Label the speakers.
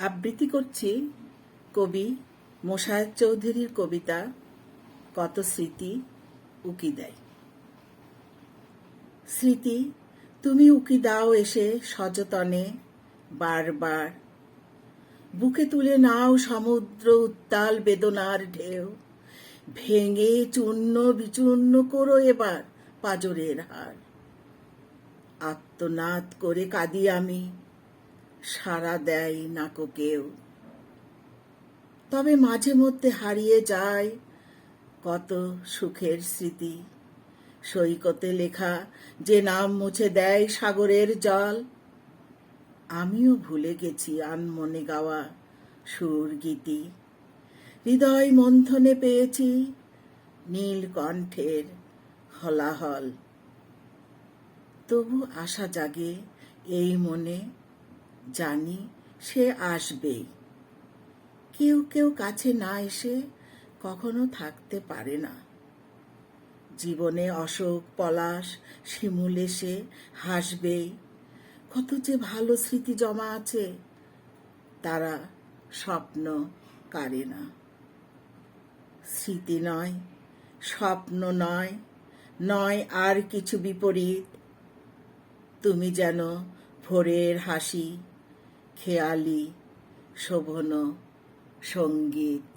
Speaker 1: আবৃত্তি করছি কবি মোশাররফ চৌধুরীর কবিতা কত স্মৃতি উকি দেয়। স্মৃতি তুমি উকি দাও এসে সযতনে বারবার, বুকে তুলে নাও সমুদ্র উত্তাল বেদনার ঢেউ, ভেঙে চূর্ণ বিচূর্ণ করো এবার পাজরের হার। আত্মনাদ করে কাঁদি আমি, সাড়া দেয় নাকো কেউ। তবে মাঝে মধ্যে হারিয়ে যায় কত সুখের স্মৃতি, সৈকতে লেখা যে নাম মুছে দেয় সাগরের জল। আমিও ভুলে গেছি আনমনে গাওয়া সুর গীতি, হৃদয় মন্থনে পেয়েছি নীল কণ্ঠের হলাহল। তবু আশা জাগে এই মনে, জানি সে আসবেই। কেউ কেউ কাছে না এসে কখনো থাকতে পারে না। জীবনে অশোক পলাশ শিমুল এসে হাসবেই। কত যে ভালো স্মৃতি জমা আছে, তারা স্বপ্ন কারে না। স্মৃতি নয়, স্বপ্ন নয়, নয় আর কিছু বিপরীত। তুমি যেন ভোরের হাসি, খেয়ালি শোভন সঙ্গীত।